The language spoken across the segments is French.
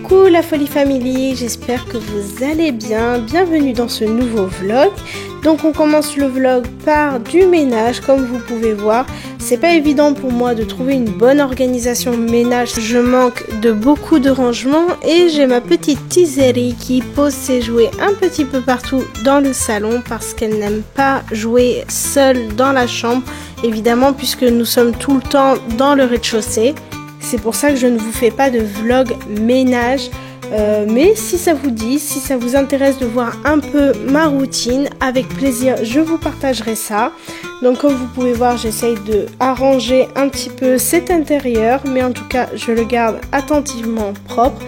Coucou la Folie Family, j'espère que vous allez bien. Bienvenue dans ce nouveau vlog. Donc on commence le vlog par du ménage. Comme vous pouvez voir, c'est pas évident pour moi de trouver une bonne organisation ménage. Je manque de beaucoup de rangement et j'ai ma petite Tizeri qui pose ses jouets un petit peu partout dans le salon parce qu'elle n'aime pas jouer seule dans la chambre, évidemment, puisque nous sommes tout le temps dans le rez-de-chaussée. C'est pour ça que je ne vous fais pas de vlog ménage. Mais si ça vous dit, si ça vous intéresse de voir un peu ma routine, avec plaisir, je vous partagerai ça. Donc comme vous pouvez voir, j'essaye de arranger un petit peu cet intérieur, mais en tout cas, je le garde attentivement propre.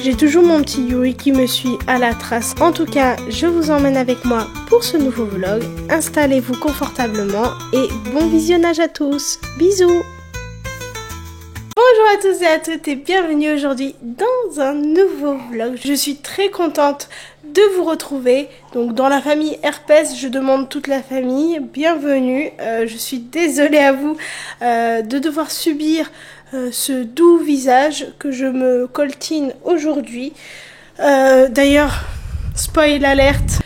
J'ai toujours mon petit Yuri qui me suit à la trace. En tout cas, je vous emmène avec moi pour ce nouveau vlog. Installez-vous confortablement et bon visionnage à tous. Bisous! Bonjour à tous et à toutes et bienvenue aujourd'hui dans un nouveau vlog. Je suis très contente de vous retrouver. Donc dans la famille Herpès, je demande toute la famille, bienvenue. Je suis désolée à vous de devoir subir ce doux visage que je me coltine aujourd'hui. D'ailleurs, spoil alerte,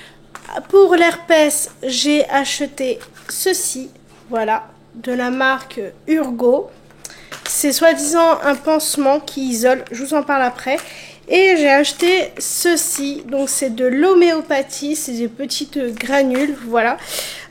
pour l'herpès, j'ai acheté ceci, voilà, de la marque Urgo. C'est soi-disant un pansement qui isole, je vous en parle après. Et j'ai acheté ceci, donc c'est de l'homéopathie, c'est des petites granules, voilà.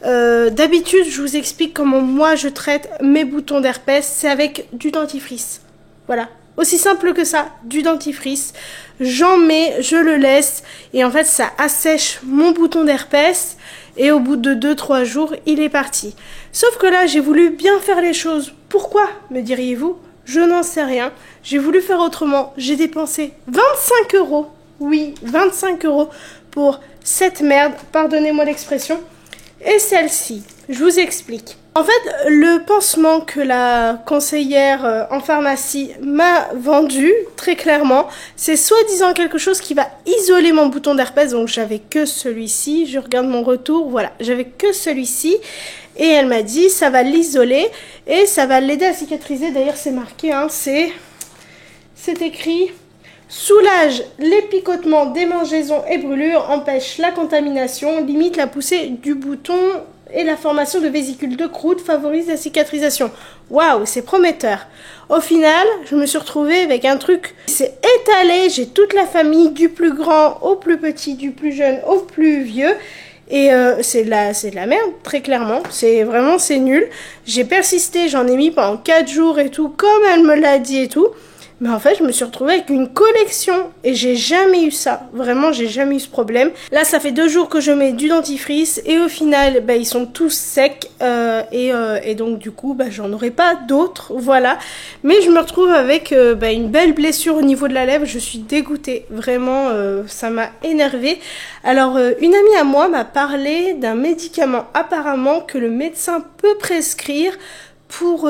D'habitude, je vous explique comment moi je traite mes boutons d'herpès, c'est avec du dentifrice. Voilà, aussi simple que ça, du dentifrice. J'en mets, je le laisse et en fait ça assèche mon bouton d'herpès. Et au bout de 2-3 jours, il est parti. Sauf que là, j'ai voulu bien faire les choses. Pourquoi, me diriez-vous? Je n'en sais rien. J'ai voulu faire autrement. J'ai dépensé 25 €. Oui, 25 € pour cette merde. Pardonnez-moi l'expression. Et celle-ci, je vous explique. En fait, le pansement que la conseillère en pharmacie m'a vendu, très clairement, c'est soi-disant quelque chose qui va isoler mon bouton d'herpès. Donc j'avais que celui-ci, je regarde mon retour, voilà, j'avais que celui-ci. Et elle m'a dit, ça va l'isoler et ça va l'aider à cicatriser. D'ailleurs, c'est marqué, hein, c'est écrit... Soulage les picotements, démangeaisons et brûlures, empêche la contamination, limite la poussée du bouton et la formation de vésicules de croûte, favorise la cicatrisation. Waouh, c'est prometteur. Au final, je me suis retrouvée avec un truc qui s'est étalé. J'ai toute la famille, du plus grand au plus petit, du plus jeune au plus vieux. Et c'est de la merde, très clairement. C'est nul. J'ai persisté, j'en ai mis pendant 4 jours et tout, comme elle me l'a dit et tout. Mais en fait, je me suis retrouvée avec une collection et j'ai jamais eu ça. Vraiment, j'ai jamais eu ce problème. Là, ça fait 2 jours que je mets du dentifrice et au final, bah, ils sont tous secs et donc du coup, bah, j'en aurai pas d'autres. Voilà. Mais je me retrouve avec une belle blessure au niveau de la lèvre. Je suis dégoûtée. Vraiment, ça m'a énervée. Alors, une amie à moi m'a parlé d'un médicament apparemment que le médecin peut prescrire pour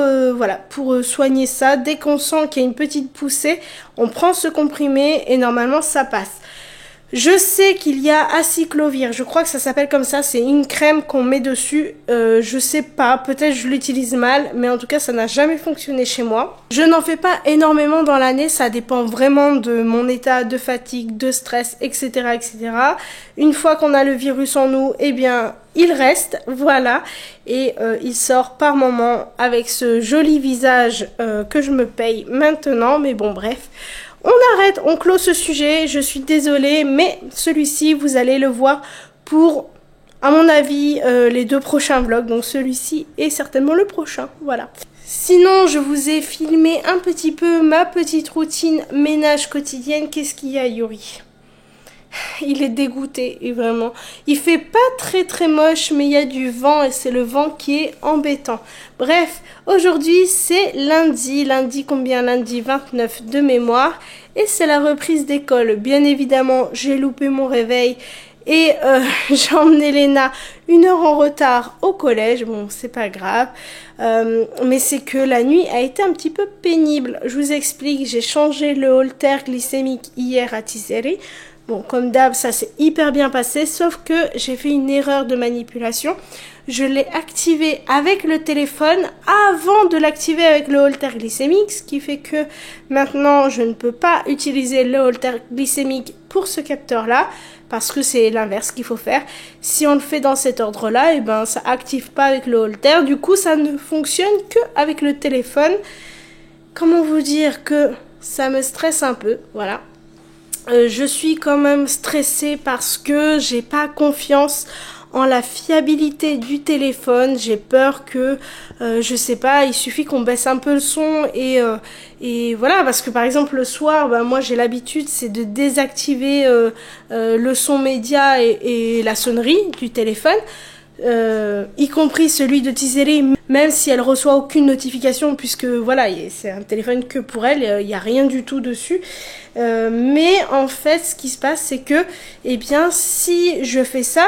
soigner ça. Dès qu'on sent qu'il y a une petite poussée, on prend ce comprimé et normalement ça passe. Je sais qu'il y a acyclovir, je crois que ça s'appelle comme ça, c'est une crème qu'on met dessus, je sais pas, peut-être je l'utilise mal, mais en tout cas ça n'a jamais fonctionné chez moi. Je n'en fais pas énormément dans l'année, ça dépend vraiment de mon état de fatigue, de stress, etc. etc. Une fois qu'on a le virus en nous, eh bien il reste, voilà, et il sort par moment avec ce joli visage que je me paye maintenant, mais bon bref. On arrête, on clôt ce sujet, je suis désolée, mais celui-ci, vous allez le voir pour, à mon avis, les 2 prochains vlogs. Donc celui-ci et certainement le prochain, voilà. Sinon, je vous ai filmé un petit peu ma petite routine ménage quotidienne. Qu'est-ce qu'il y a, Yuri ? Il est dégoûté, et vraiment. Il fait pas très moche, mais il y a du vent et c'est le vent qui est embêtant. Bref, aujourd'hui c'est lundi. Lundi combien? Lundi 29 de mémoire. Et c'est la reprise d'école. Bien évidemment, j'ai loupé mon réveil et j'ai emmené Léna 1 heure en retard au collège. Bon, c'est pas grave. Mais c'est que la nuit a été un petit peu pénible. Je vous explique, j'ai changé le holter glycémique hier à Tizeri. Bon, comme d'hab, ça s'est hyper bien passé, sauf que j'ai fait une erreur de manipulation. je l'ai activé avec le téléphone avant de l'activer avec le holter glycémique, ce qui fait que maintenant je ne peux pas utiliser le holter glycémique pour ce capteur-là, parce que c'est l'inverse qu'il faut faire. Si on le fait dans cet ordre-là, et ben ça active pas avec le holter, du coup ça ne fonctionne que avec le téléphone. Comment vous dire que ça me stresse un peu, voilà. Je suis quand même stressée parce que j'ai pas confiance en la fiabilité du téléphone. J'ai peur que, je sais pas, il suffit qu'on baisse un peu le son et voilà, parce que par exemple le soir, ben, moi j'ai l'habitude c'est de désactiver le son média et la sonnerie du téléphone. Y compris celui de Tizeri, même si elle reçoit aucune notification, puisque voilà, c'est un téléphone que pour elle, il n'y a rien du tout dessus. Mais en fait, ce qui se passe, c'est que, eh bien, si je fais ça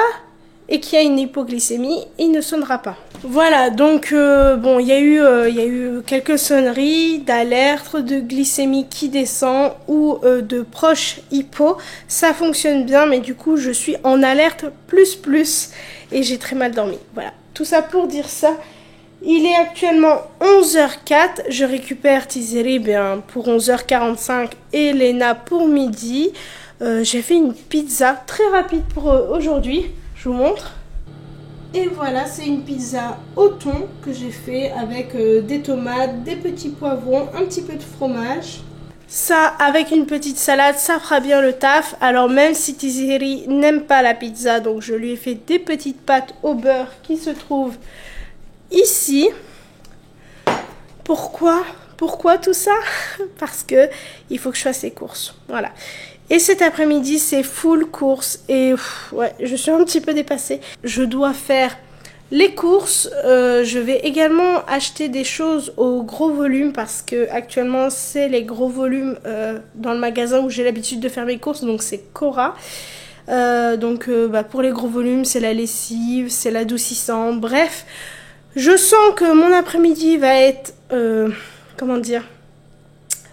et qu'il y a une hypoglycémie, il ne sonnera pas. Voilà, donc bon, il y a eu quelques sonneries d'alerte de glycémie qui descend ou de proche hypo. Ça fonctionne bien, mais du coup, je suis en alerte plus et j'ai très mal dormi. Voilà, tout ça pour dire ça. Il est actuellement 11h04. Je récupère Tizeri bien pour 11h45 et Lena pour midi. J'ai fait une pizza très rapide pour aujourd'hui. Je vous montre. Et voilà, c'est une pizza au thon que j'ai fait avec des tomates, des petits poivrons, un petit peu de fromage. Ça, avec une petite salade, ça fera bien le taf. Alors même si Tizeri n'aime pas la pizza, donc je lui ai fait des petites pâtes au beurre qui se trouvent ici. Pourquoi tout ça? Parce que il faut que je fasse les courses. Voilà. Et cet après-midi, c'est full course. Et ouais, je suis un petit peu dépassée. Je dois faire les courses. Je vais également acheter des choses au gros volume parce que actuellement, c'est les gros volumes dans le magasin où j'ai l'habitude de faire mes courses. Donc, c'est Cora. Pour les gros volumes, c'est la lessive, c'est l'adoucissant. Bref, je sens que mon après-midi va être... comment dire,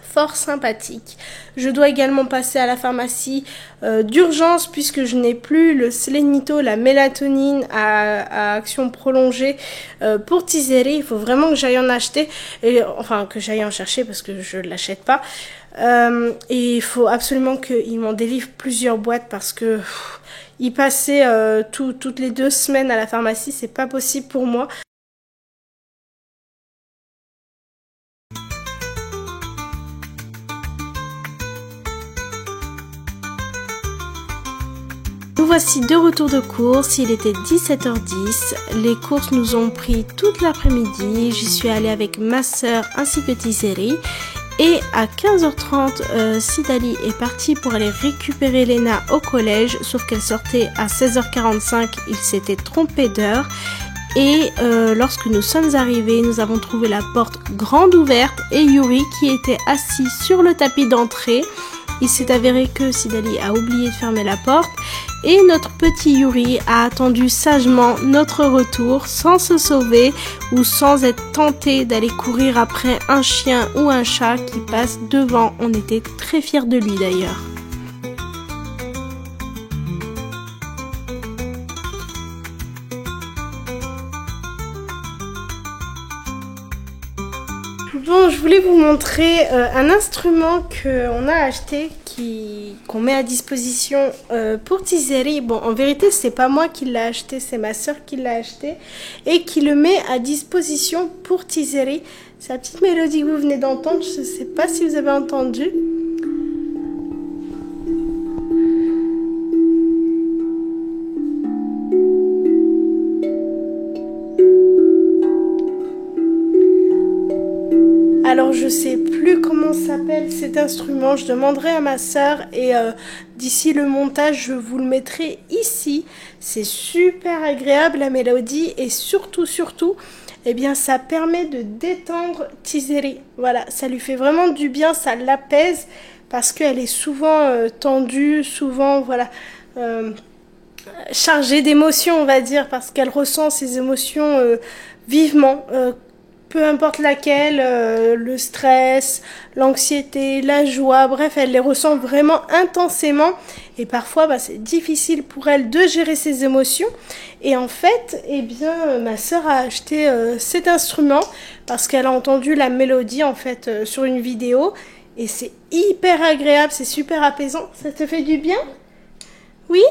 fort sympathique. Je dois également passer à la pharmacie d'urgence puisque je n'ai plus le Selenito, la mélatonine à action prolongée pour Tizeri. Il faut vraiment que j'aille en acheter, enfin que j'aille en chercher parce que je ne l'achète pas. Et il faut absolument qu'ils m'en délivrent plusieurs boîtes parce que y passer toutes les 2 semaines à la pharmacie, c'est pas possible pour moi. Nous voici de retour de course, il était 17h10, les courses nous ont pris toute l'après-midi, j'y suis allée avec ma soeur ainsi que Tizeri et à 15h30, Sidali est partie pour aller récupérer Lena au collège, sauf qu'elle sortait à 16h45, il s'était trompé d'heure et lorsque nous sommes arrivés, nous avons trouvé la porte grande ouverte et Yuri qui était assis sur le tapis d'entrée. Il s'est avéré que Sidali a oublié de fermer la porte et notre petit Yuri a attendu sagement notre retour sans se sauver ou sans être tenté d'aller courir après un chien ou un chat qui passe devant. On était très fiers de lui d'ailleurs. Bon, je voulais vous montrer un instrument qu'on a acheté, qu'on met à disposition pour Tizeri. Bon, en vérité, c'est pas moi qui l'ai acheté, c'est ma soeur qui l'a acheté et qui le met à disposition pour Tizeri. C'est la petite mélodie que vous venez d'entendre, je sais pas si vous avez entendu. Alors je sais plus comment s'appelle cet instrument, je demanderai à ma soeur et d'ici le montage je vous le mettrai ici. C'est super agréable la mélodie et surtout eh bien ça permet de détendre Tizeri. Voilà, ça lui fait vraiment du bien, ça l'apaise parce qu'elle est souvent tendue, souvent voilà chargée d'émotions on va dire parce qu'elle ressent ses émotions vivement. peu importe laquelle, le stress, l'anxiété, la joie, bref, elle les ressent vraiment intensément et parfois bah, c'est difficile pour elle de gérer ses émotions. Et en fait, eh bien, ma sœur a acheté cet instrument parce qu'elle a entendu la mélodie en fait sur une vidéo et c'est hyper agréable, c'est super apaisant. Ça te fait du bien? Oui?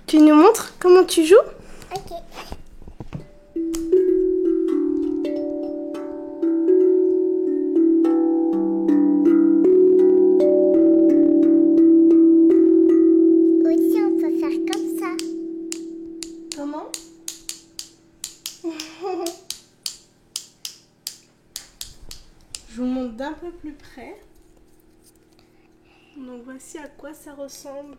Tu nous montres comment tu joues? Ok. Aussi, on peut faire comme ça. Comment? Je vous montre d'un peu plus près. Donc voici à quoi ça ressemble.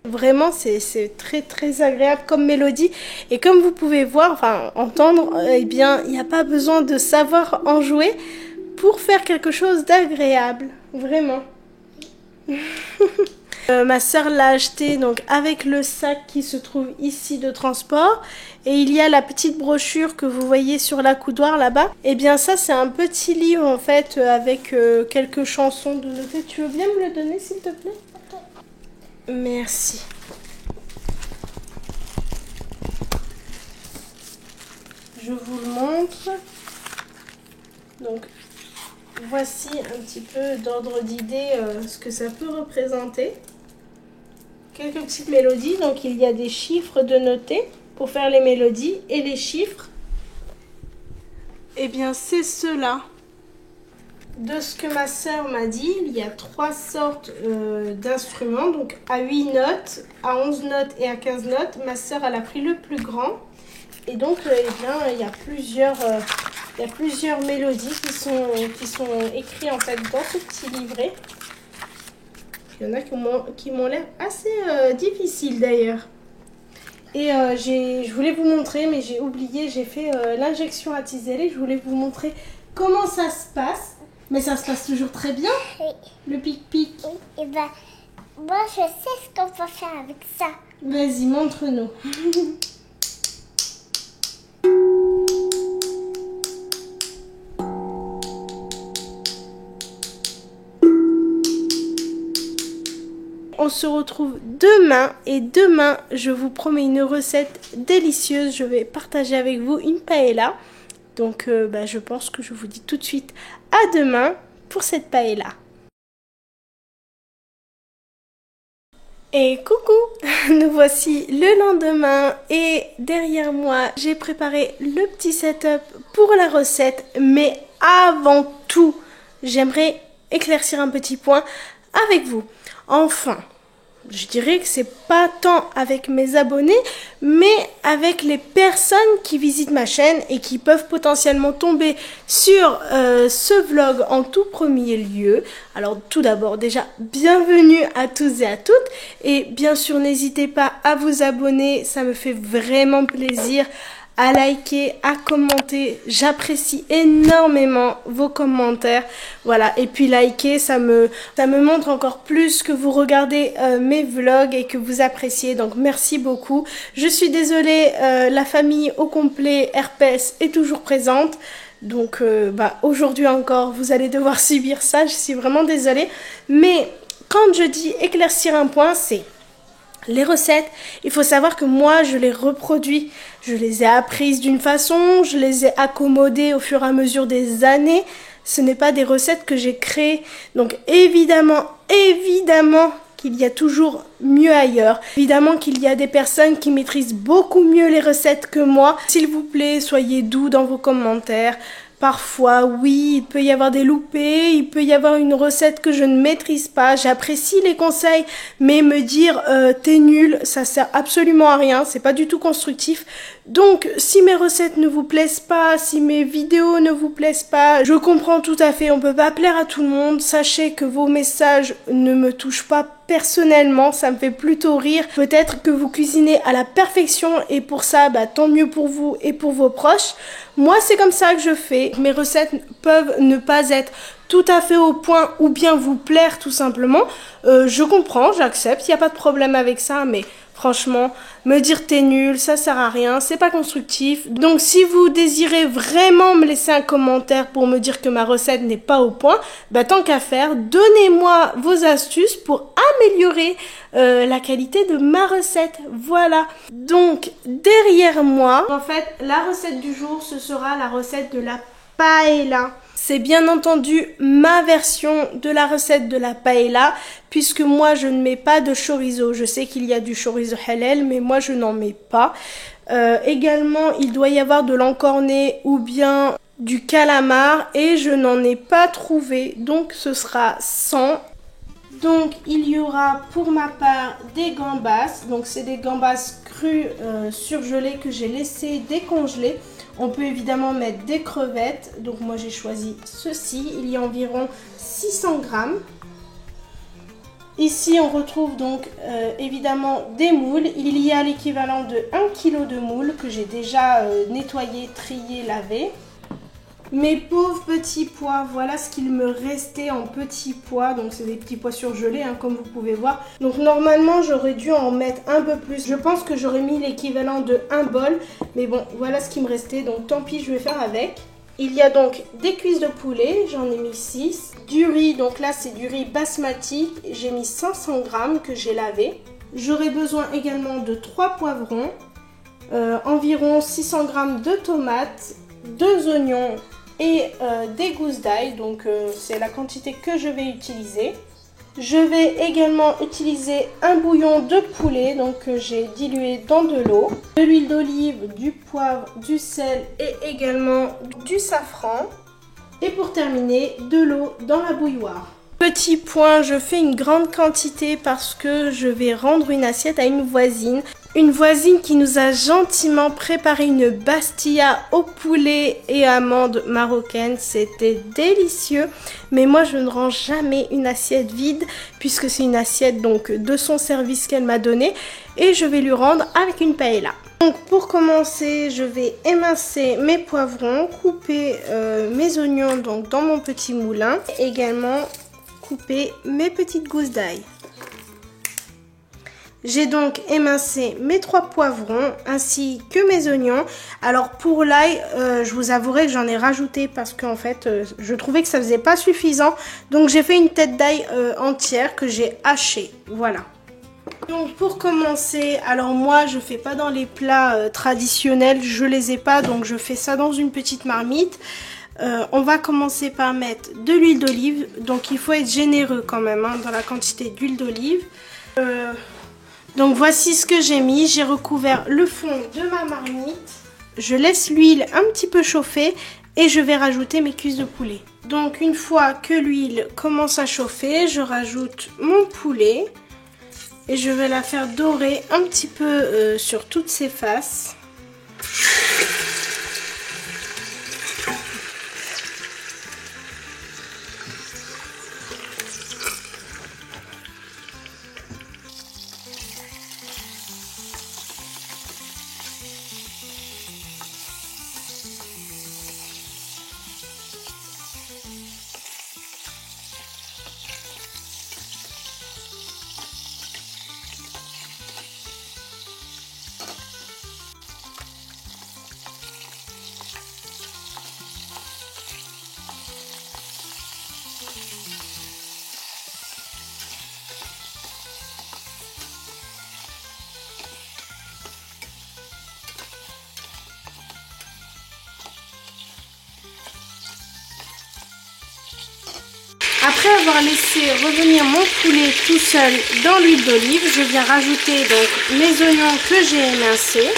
Vraiment, c'est très très agréable comme mélodie. Et comme vous pouvez voir, enfin entendre, eh bien, il n'y a pas besoin de savoir en jouer pour faire quelque chose d'agréable. Vraiment. Ma sœur l'a acheté donc avec le sac qui se trouve ici de transport et il y a la petite brochure que vous voyez sur l'accoudoir là-bas. Et bien ça c'est un petit livre en fait avec quelques chansons de noter. Tu veux bien me le donner s'il te plaît? Ok. Merci. Je vous le montre. Donc voici un petit peu d'ordre d'idée ce que ça peut représenter. Quelques petites mélodies, donc il y a des chiffres de noter pour faire les mélodies et les chiffres. Eh bien c'est cela. De ce que ma sœur m'a dit, il y a 3 sortes d'instruments, donc à 8 notes, à 11 notes et à 15 notes. Ma sœur elle a pris le plus grand et donc eh bien, il y a plusieurs mélodies qui sont écrites en fait dans ce petit livret. Il y en a qui m'ont l'air assez difficiles d'ailleurs. Et je voulais vous montrer, mais j'ai oublié, j'ai fait l'injection à Tiseli. Je voulais vous montrer comment ça se passe. Mais ça se passe toujours très bien, Oui. le pic-pic. Oui. Et ben, moi, je sais ce qu'on peut faire avec ça. Vas-y, montre-nous. On se retrouve demain et demain, je vous promets une recette délicieuse. Je vais partager avec vous une paella. Donc je pense que je vous dis tout de suite à demain pour cette paella. Et coucou, nous voici le lendemain et derrière moi j'ai préparé le petit setup pour la recette. Mais avant tout, j'aimerais éclaircir un petit point avec vous. Enfin, je dirais que c'est pas tant avec mes abonnés, mais avec les personnes qui visitent ma chaîne et qui peuvent potentiellement tomber sur ce vlog en tout premier lieu. Alors tout d'abord, déjà, bienvenue à tous et à toutes. Et bien sûr, n'hésitez pas à vous abonner, ça me fait vraiment plaisir. À liker, à commenter, j'apprécie énormément vos commentaires, voilà, et puis liker, ça me montre encore plus que vous regardez mes vlogs et que vous appréciez, donc merci beaucoup. Je suis désolée, la famille au complet Herpès est toujours présente, donc aujourd'hui encore, vous allez devoir subir ça, je suis vraiment désolée, mais quand je dis éclaircir un point, c'est les recettes, il faut savoir que moi je les reproduis, je les ai apprises d'une façon, je les ai accommodées au fur et à mesure des années. Ce n'est pas des recettes que j'ai créées. Donc évidemment qu'il y a toujours mieux ailleurs. Évidemment qu'il y a des personnes qui maîtrisent beaucoup mieux les recettes que moi. S'il vous plaît, soyez doux dans vos commentaires. Parfois, oui, il peut y avoir des loupés, il peut y avoir une recette que je ne maîtrise pas. J'apprécie les conseils, mais me dire t'es nul, ça sert absolument à rien, c'est pas du tout constructif. Donc, si mes recettes ne vous plaisent pas, si mes vidéos ne vous plaisent pas, je comprends tout à fait, on peut pas plaire à tout le monde. Sachez que vos messages ne me touchent pas personnellement, ça me fait plutôt rire. Peut-être que vous cuisinez à la perfection et pour ça, tant mieux pour vous et pour vos proches. Moi, c'est comme ça que je fais. Mes recettes peuvent ne pas être tout à fait au point ou bien vous plaire tout simplement. Je comprends, j'accepte, il n'y a pas de problème avec ça, mais Franchement, me dire t'es nul, ça sert à rien, c'est pas constructif. Donc si vous désirez vraiment me laisser un commentaire pour me dire que ma recette n'est pas au point, bah tant qu'à faire, donnez-moi vos astuces pour améliorer la qualité de ma recette. Voilà. Donc derrière moi, en fait, la recette du jour, ce sera la recette de la paella. C'est bien entendu ma version de la recette de la paella, puisque moi je ne mets pas de chorizo. Je sais qu'il y a du chorizo halal, mais moi je n'en mets pas. Également, il doit y avoir de l'encorné ou bien du calamar, et je n'en ai pas trouvé, donc ce sera sans. Donc il y aura pour ma part des gambas, donc c'est des gambas crues surgelées que j'ai laissées décongeler. On peut évidemment mettre des crevettes, donc moi j'ai choisi ceci, il y a environ 600 grammes. Ici on retrouve donc évidemment des moules, il y a l'équivalent de 1 kg de moules que j'ai déjà nettoyé, trié, lavé. Mes pauvres petits pois, voilà ce qu'il me restait en petits pois, donc c'est des petits pois surgelés hein, comme vous pouvez voir. Donc normalement j'aurais dû en mettre un peu plus, je pense que j'aurais mis l'équivalent de 1 bol, mais bon voilà ce qui me restait, donc tant pis je vais faire avec. Il y a donc des cuisses de poulet, j'en ai mis 6, du riz, donc là c'est du riz basmati, j'ai mis 500 grammes que j'ai lavé. J'aurai besoin également de 3 poivrons, environ 600 grammes de tomates, 2 oignons et des gousses d'ail, donc c'est la quantité que je vais utiliser. Je vais également utiliser un bouillon de poulet, donc que j'ai dilué dans de l'eau, de l'huile d'olive, du poivre, du sel et également du safran. Et pour terminer, de l'eau dans la bouilloire. Petit point, je fais une grande quantité parce que je vais rendre une assiette à une voisine. Une voisine qui nous a gentiment préparé une pastilla au poulet et amandes marocaines. C'était délicieux. Mais moi, je ne rends jamais une assiette vide puisque c'est une assiette donc de son service qu'elle m'a donné. Et je vais lui rendre avec une paella. Donc pour commencer, je vais émincer mes poivrons, couper mes oignons donc dans mon petit moulin. Et également couper mes petites gousses d'ail. J'ai donc émincé mes 3 poivrons ainsi que mes oignons. Alors pour l'ail, je vous avouerai que j'en ai rajouté parce qu'en fait, je trouvais que ça faisait pas suffisant. Donc j'ai fait une tête d'ail entière que j'ai hachée. Voilà. Donc pour commencer, alors moi je fais pas dans les plats traditionnels, je les ai pas, donc je fais ça dans une petite marmite. On va commencer par mettre de l'huile d'olive, donc il faut être généreux quand même hein, dans la quantité d'huile d'olive. Donc voici ce que j'ai mis, j'ai recouvert le fond de ma marmite. Je laisse l'huile un petit peu chauffer et je vais rajouter mes cuisses de poulet. Donc une fois que l'huile commence à chauffer, je rajoute mon poulet et je vais la faire dorer un petit peu sur toutes ses faces. Après avoir laissé revenir mon poulet tout seul dans l'huile d'olive, je viens rajouter donc mes oignons que j'ai émincés.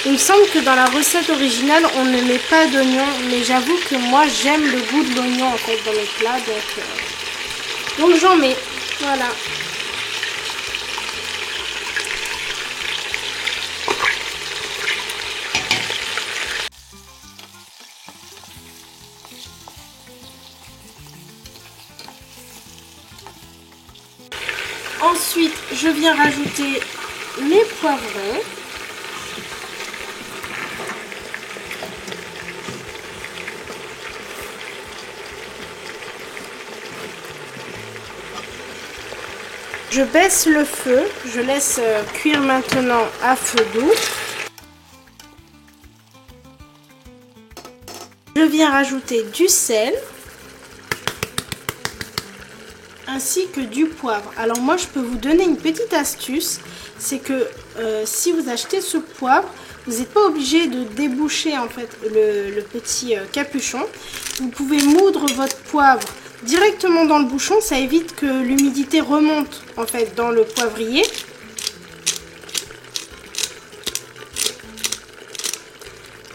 Il me semble que dans la recette originale, on ne met pas d'oignon, mais j'avoue que moi j'aime le goût de l'oignon en fait dans mes plats, donc j'en mets, voilà. Ensuite, je viens rajouter mes poivrons. Je baisse le feu, je laisse cuire maintenant à feu doux. Je viens rajouter du sel ainsi que du poivre. Alors moi je peux vous donner une petite astuce, c'est que si vous achetez ce poivre, vous n'êtes pas obligé de déboucher en fait le petit capuchon. Vous pouvez moudre votre poivre directement dans le bouchon, ça évite que l'humidité remonte en fait dans le poivrier.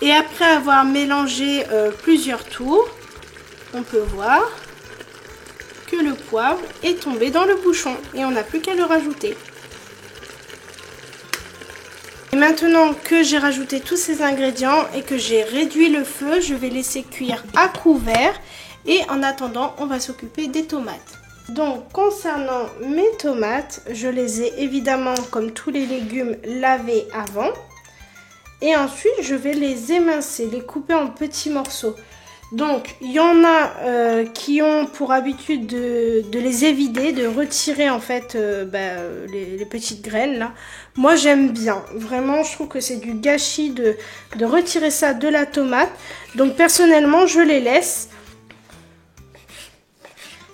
Et après avoir mélangé plusieurs tours, on peut voir que le poivre est tombé dans le bouchon et on n'a plus qu'à le rajouter. Et maintenant que j'ai rajouté tous ces ingrédients et que j'ai réduit le feu, je vais laisser cuire à couvert. Et en attendant, on va s'occuper des tomates. Donc, concernant mes tomates, je les ai évidemment, comme tous les légumes, lavés avant. Et ensuite, je vais les émincer, les couper en petits morceaux. Donc, il y en a qui ont pour habitude de les évider, de retirer en fait les petites graines là. Moi, j'aime bien. Vraiment, je trouve que c'est du gâchis de retirer ça de la tomate. Donc, personnellement, je les laisse.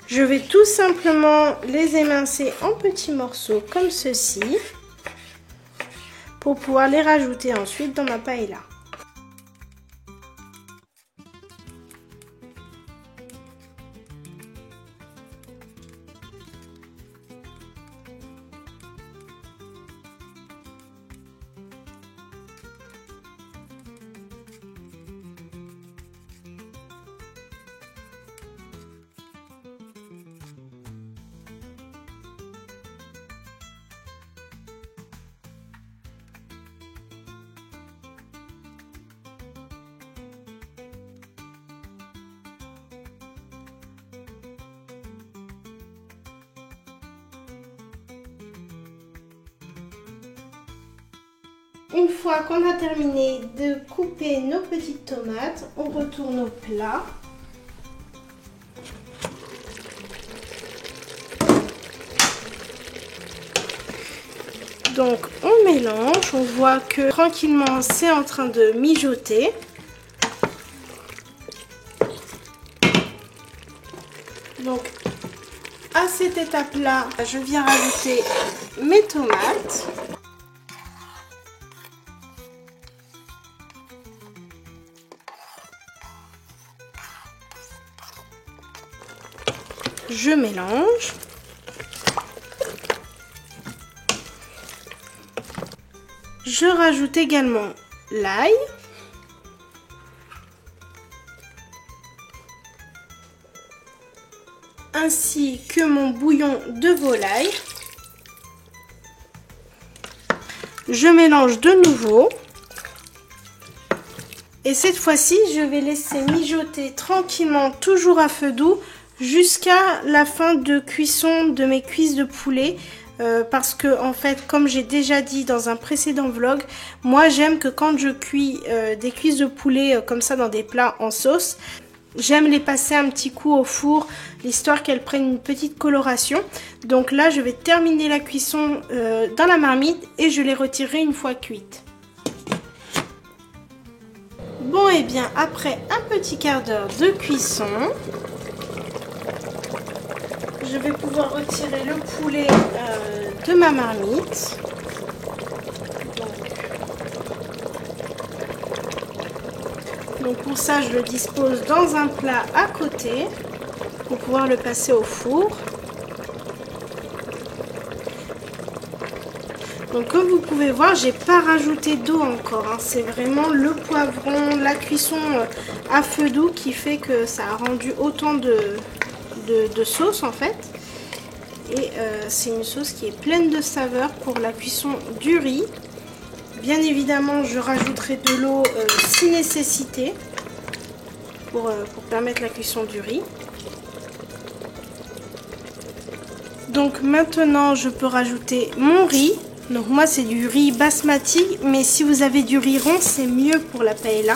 Je vais tout simplement les émincer en petits morceaux comme ceci pour pouvoir les rajouter ensuite dans ma paella. Une fois qu'on a terminé de couper nos petites tomates, on retourne au plat. Donc on mélange, on voit que tranquillement c'est en train de mijoter. Donc à cette étape-là, je viens rajouter mes tomates. Je mélange. Je rajoute également l'ail. Ainsi que mon bouillon de volaille. Je mélange de nouveau. Et cette fois-ci, je vais laisser mijoter tranquillement, toujours à feu doux, jusqu'à la fin de cuisson de mes cuisses de poulet. Parce que en fait, comme j'ai déjà dit dans un précédent vlog, moi j'aime que quand je cuis des cuisses de poulet comme ça dans des plats en sauce, j'aime les passer un petit coup au four, l'histoire qu'elles prennent une petite coloration. Donc là, je vais terminer la cuisson dans la marmite et je les retirerai une fois cuites. Bon, et bien après un petit quart d'heure de cuisson, je vais pouvoir retirer le poulet de ma marmite. Donc pour ça, je le dispose dans un plat à côté pour pouvoir le passer au four. Donc comme vous pouvez voir, j'ai pas rajouté d'eau encore, hein. C'est vraiment le poivron, la cuisson à feu doux qui fait que ça a rendu autant de sauce en fait. Et c'est une sauce qui est pleine de saveurs pour la cuisson du riz. Bien évidemment, je rajouterai de l'eau si nécessité pour permettre la cuisson du riz. Donc maintenant, je peux rajouter mon riz. Donc moi, c'est du riz basmati, mais si vous avez du riz rond, c'est mieux pour la paella.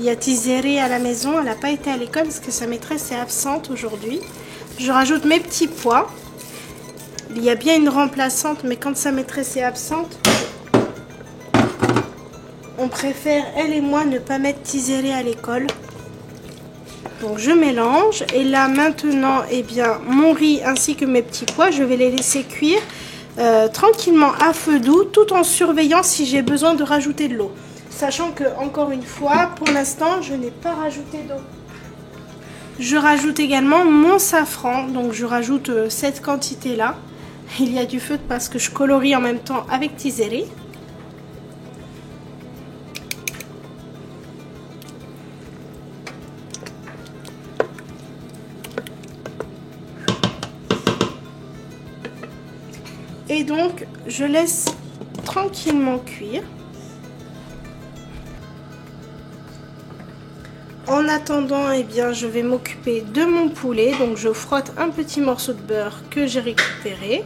y a Tizeri à la maison, elle n'a pas été à l'école parce que sa maîtresse est absente aujourd'hui. Je rajoute mes petits pois. Il y a bien une remplaçante, mais quand sa maîtresse est absente, on préfère, elle et moi, ne pas mettre Tizeri à l'école. Donc je mélange. Et là maintenant, eh bien, mon riz ainsi que mes petits pois, je vais les laisser cuire tranquillement à feu doux, tout en surveillant si j'ai besoin de rajouter de l'eau. Sachant que, encore une fois, pour l'instant, je n'ai pas rajouté d'eau. Je rajoute également mon safran, donc je rajoute cette quantité-là. Il y a du feu parce que je colorie en même temps avec Tizeri. Et donc, je laisse tranquillement cuire. En attendant, eh bien, je vais m'occuper de mon poulet. Donc, je frotte un petit morceau de beurre que j'ai récupéré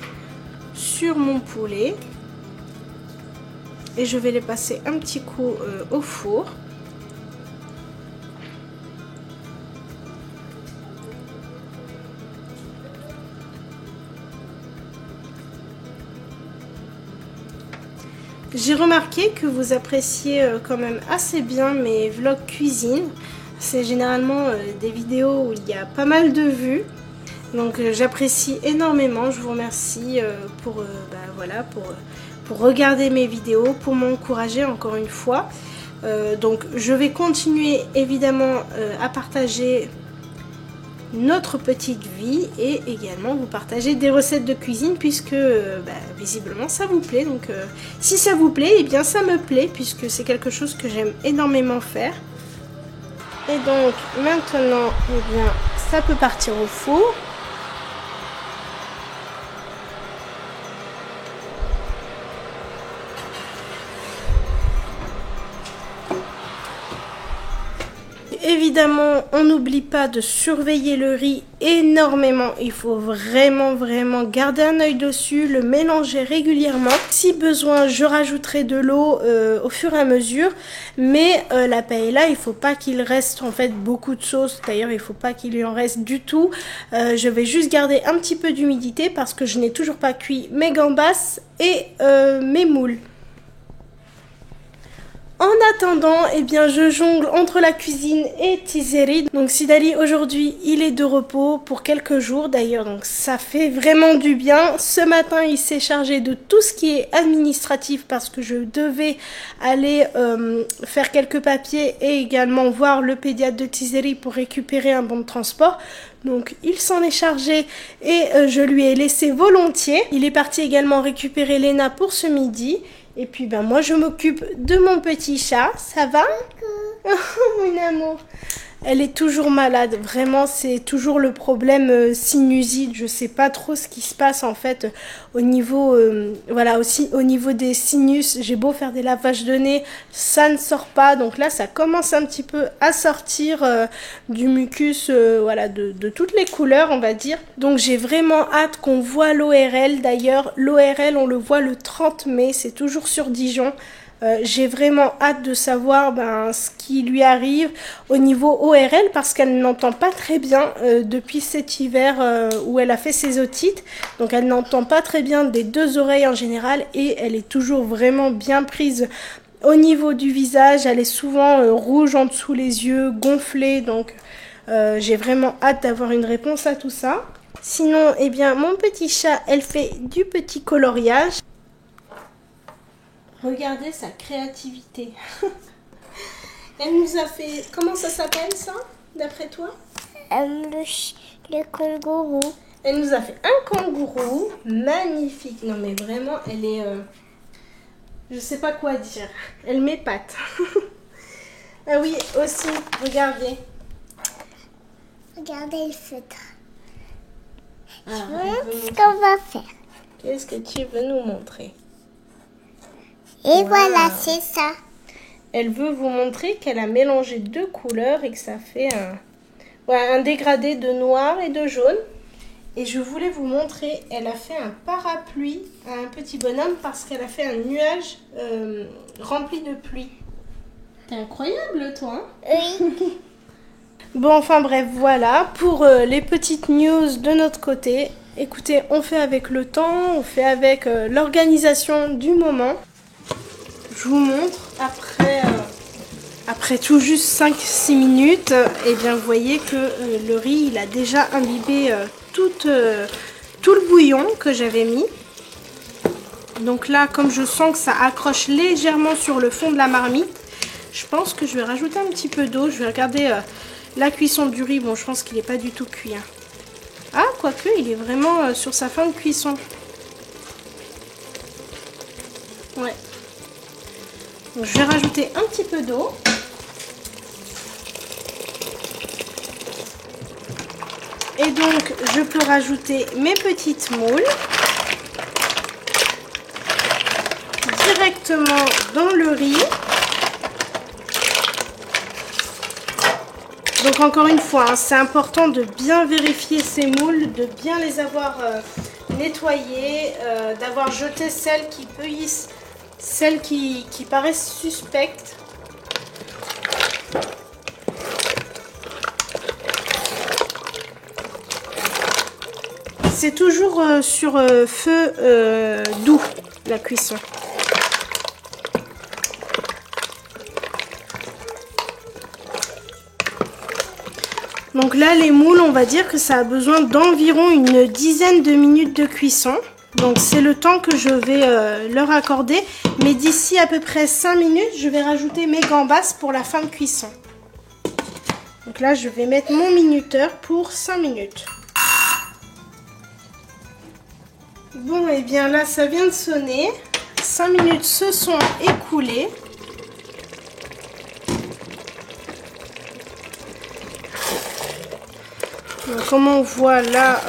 sur mon poulet. Et je vais les passer un petit coup au four. J'ai remarqué que vous appréciez quand même assez bien mes vlogs cuisine. C'est généralement des vidéos où il y a pas mal de vues. Donc j'apprécie énormément. Je vous remercie pour regarder mes vidéos, pour m'encourager encore une fois. Donc je vais continuer évidemment à partager notre petite vie et également vous partager des recettes de cuisine puisque visiblement ça vous plaît. Donc si ça vous plaît, eh bien ça me plaît puisque c'est quelque chose que j'aime énormément faire. Et donc maintenant, eh bien, ça peut partir au four. Évidemment, on n'oublie pas de surveiller le riz énormément. Il faut vraiment garder un œil dessus, le mélanger régulièrement. Si besoin, je rajouterai de l'eau au fur et à mesure. Mais la paella, il ne faut pas qu'il reste en fait beaucoup de sauce. D'ailleurs, il ne faut pas qu'il y en reste du tout. Je vais juste garder un petit peu d'humidité parce que je n'ai toujours pas cuit mes gambas et mes moules. En attendant, eh bien, je jongle entre la cuisine et Tizeri. Donc Sidali, aujourd'hui, il est de repos pour quelques jours d'ailleurs. Donc ça fait vraiment du bien. Ce matin, il s'est chargé de tout ce qui est administratif parce que je devais aller faire quelques papiers et également voir le pédiatre de Tizeri pour récupérer un bon de transport. Donc il s'en est chargé et je lui ai laissé volontiers. Il est parti également récupérer Léna pour ce midi. Et puis ben moi je m'occupe de mon petit chat, ça va? Oh mon amour. Elle est toujours malade, vraiment c'est toujours le problème sinusite, je sais pas trop ce qui se passe en fait au niveau, voilà aussi au niveau des sinus, j'ai beau faire des lavages de nez, ça ne sort pas, donc là ça commence un petit peu à sortir du mucus, voilà de toutes les couleurs on va dire, donc j'ai vraiment hâte qu'on voit l'ORL, d'ailleurs l'ORL on le voit le 30 mai, c'est toujours sur Dijon. J'ai vraiment hâte de savoir ce qui lui arrive au niveau ORL parce qu'elle n'entend pas très bien depuis cet hiver où elle a fait ses otites. Donc elle n'entend pas très bien des deux oreilles en général et elle est toujours vraiment bien prise au niveau du visage. Elle est souvent rouge en dessous les yeux, gonflée. Donc j'ai vraiment hâte d'avoir une réponse à tout ça. Sinon, eh bien, mon petit chat, elle fait du petit coloriage. Regardez sa créativité. Elle nous a fait... Comment ça s'appelle ça, d'après toi? Le kangourou. Elle nous a fait un kangourou magnifique. Non mais vraiment, elle est... je sais pas quoi dire. Elle m'épate. Ah oui, aussi, regardez. Regardez le feutre. Alors, Ce qu'on va faire. qu'est-ce que tu veux nous montrer? Et voilà, c'est ça. Elle veut vous montrer qu'elle a mélangé deux couleurs et que ça fait un dégradé de noir et de jaune. Et je voulais vous montrer, elle a fait un parapluie à un petit bonhomme parce qu'elle a fait un nuage rempli de pluie. T'es incroyable, toi. Oui. Bon, enfin bref, voilà pour les petites news de notre côté. Écoutez, on fait avec le temps, on fait avec l'organisation du moment. Je vous montre après tout juste 5-6 minutes, et bien vous voyez que le riz il a déjà imbibé tout le bouillon que j'avais mis. Donc là, comme je sens que ça accroche légèrement sur le fond de la marmite, je pense que je vais rajouter un petit peu d'eau. Je vais regarder la cuisson du riz. Bon, je pense qu'il n'est pas du tout cuit. Hein. Ah, quoique, il est vraiment sur sa fin de cuisson. Ouais. Donc, je vais rajouter un petit peu d'eau. Et donc, je peux rajouter mes petites moules directement dans le riz. Donc encore une fois, hein, c'est important de bien vérifier ces moules, de bien les avoir nettoyées, d'avoir jeté celles qui paraissent suspectes. C'est toujours sur feu doux la cuisson. Donc là, les moules, on va dire que ça a besoin d'environ une dizaine de minutes de cuisson. Donc c'est le temps que je vais leur accorder. Mais d'ici à peu près 5 minutes, je vais rajouter mes gambas pour la fin de cuisson. Donc là, je vais mettre mon minuteur pour 5 minutes. Bon, et bien là, ça vient de sonner. 5 minutes se sont écoulées. Donc, comme on voit là,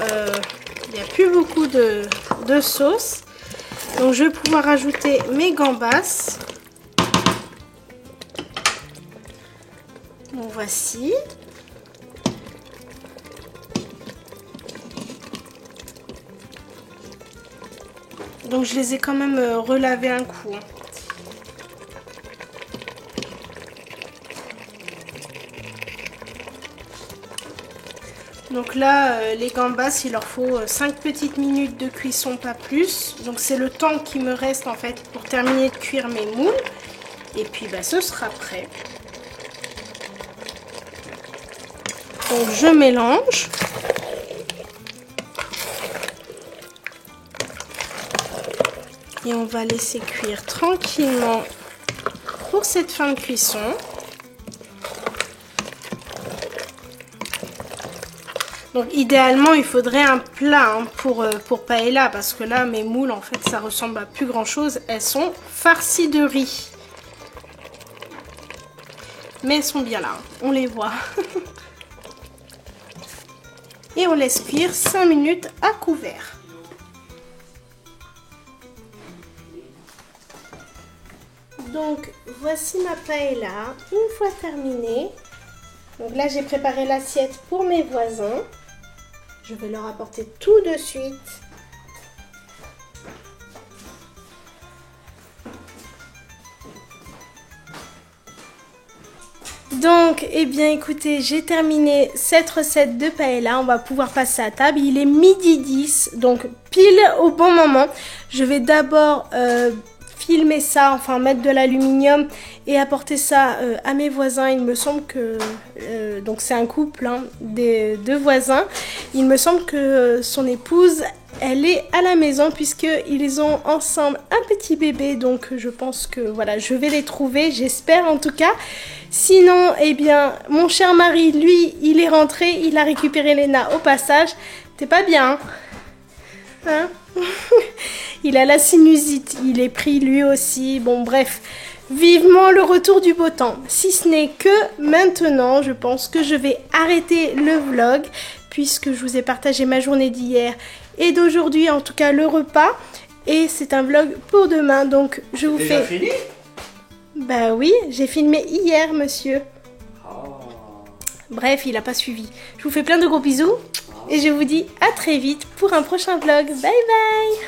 il n'y a plus beaucoup de sauce. Donc je vais pouvoir ajouter mes gambas. Bon, voici. Donc je les ai quand même relavés un coup. Donc là, les gambas, il leur faut 5 petites minutes de cuisson, pas plus. Donc c'est le temps qui me reste en fait pour terminer de cuire mes moules. Et puis bah, ce sera prêt. Donc je mélange. Et on va laisser cuire tranquillement pour cette fin de cuisson. Donc idéalement il faudrait un plat hein, pour paella, parce que là mes moules en fait ça ressemble à plus grand chose. Elles sont farcies de riz. Mais elles sont bien là, hein, on les voit. Et on laisse cuire 5 minutes à couvert. Donc voici ma paella une fois terminée. Donc là j'ai préparé l'assiette pour mes voisins. Je vais leur apporter tout de suite. Donc, eh bien écoutez, j'ai terminé cette recette de paella. On va pouvoir passer à table. Il est midi 10, donc pile au bon moment. Je vais d'abord filmer ça, enfin mettre de l'aluminium et apporter ça à mes voisins. Il me semble que, donc c'est un couple hein, des deux voisins. Il me semble que son épouse, elle est à la maison puisqu'ils ont ensemble un petit bébé. Donc je pense que voilà, je vais les trouver, j'espère en tout cas. Sinon, eh bien, mon cher mari, lui, il est rentré, il a récupéré Léna au passage. T'es pas bien, hein? Il a la sinusite, il est pris lui aussi. Bon, bref, vivement le retour du beau temps. Si ce n'est que maintenant, je pense que je vais arrêter le vlog puisque je vous ai partagé ma journée d'hier et d'aujourd'hui, en tout cas le repas. Et c'est un vlog pour demain, donc je vous fais... Fini ? Bah oui, j'ai filmé hier, monsieur. Oh. Bref, il n'a pas suivi. Je vous fais plein de gros bisous et je vous dis à très vite pour un prochain vlog. Bye bye.